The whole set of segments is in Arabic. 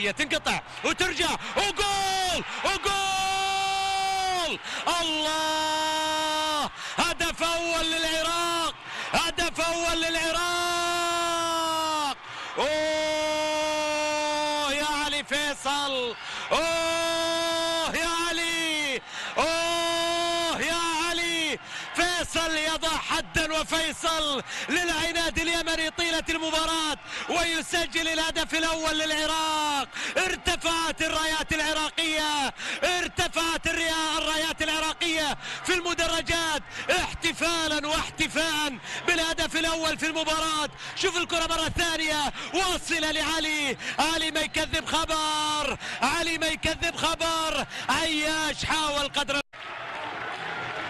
تنقطع وترجع وجول وجول. الله، هدف اول للعراق، هدف اول للعراق. اوه يا علي فيصل، اوه يا علي، اوه يا علي. فيصل يضع حدا وفيصل للعناد اليمني طيلة المباراة ويسجل الهدف الأول للعراق. ارتفعت الرايات العراقية، ارتفعت الرايات العراقية في المدرجات احتفالا واحتفاء بالهدف الأول في المباراة. شوف الكرة مرة ثانية واصلة لعلي، علي ما يكذب خبر، علي ما يكذب خبر. عياش حاول قدر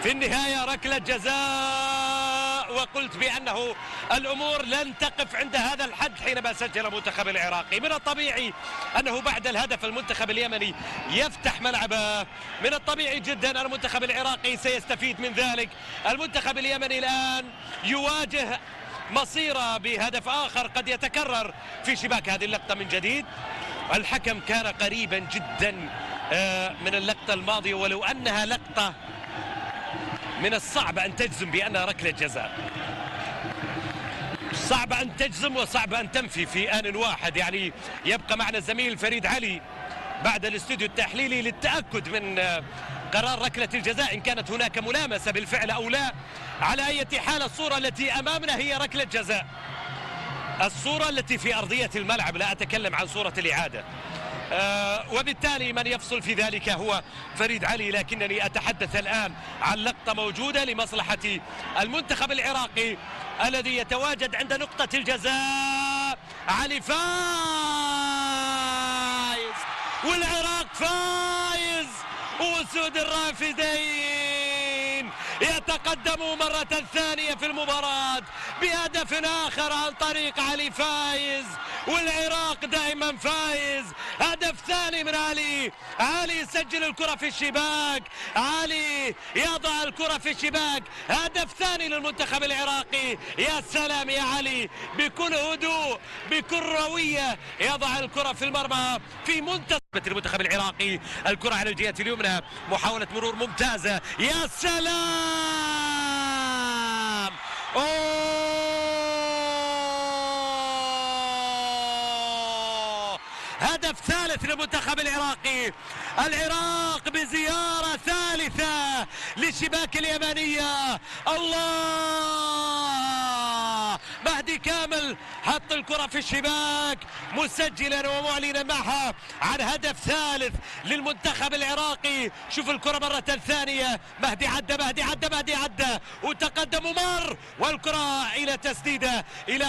في النهاية ركلة جزاء، وقلت بأنه الأمور لن تقف عند هذا الحد حينما سجل المنتخب العراقي. من الطبيعي أنه بعد الهدف المنتخب اليمني يفتح ملعبه، من الطبيعي جدا المنتخب العراقي سيستفيد من ذلك. المنتخب اليمني الآن يواجه مصيره بهدف آخر قد يتكرر في شباك هذه اللقطة من جديد. الحكم كان قريبا جدا من اللقطة الماضية، ولو أنها لقطة من الصعب أن تجزم بأنها ركلة جزاء، صعب أن تجزم وصعب أن تنفي في آن واحد. يعني يبقى معنا الزميل فريد علي بعد الاستوديو التحليلي للتأكد من قرار ركلة الجزاء إن كانت هناك ملامسة بالفعل أو لا. على أي حال الصورة التي أمامنا هي ركلة جزاء، الصورة التي في أرضية الملعب، لا أتكلم عن صورة الإعادة. وبالتالي من يفصل في ذلك هو فريد علي، لكنني أتحدث الآن عن لقطة موجودة لمصلحة المنتخب العراقي الذي يتواجد عند نقطة الجزاء. علي فايز والعراق فايز، وأسود الرافدين يتقدموا مرة ثانية في المباراة بهدف آخر عن طريق علي فايز، والعراق دائما فايز. هدف ثاني من علي، علي يسجل الكرة في الشباك، علي يضع الكرة في الشباك. هدف ثاني للمنتخب العراقي. يا سلام يا علي، بكل هدوء بكل روية يضع الكرة في المرمى في منتصف المنتخب العراقي. الكرة على الجهة اليمنى، محاولة مرور ممتازة. يا سلام، هدف ثالث للمنتخب العراقي. العراق بزيارة ثالثة للشباك اليمنية. الله، مهدي كامل حط الكرة في الشباك مسجلا ومعلنا معها عن هدف ثالث للمنتخب العراقي. شوف الكرة مرة ثانية، مهدي عدى، مهدي عدى، مهدي عدى وتقدم ومر، والكرة إلى تسديدة إلى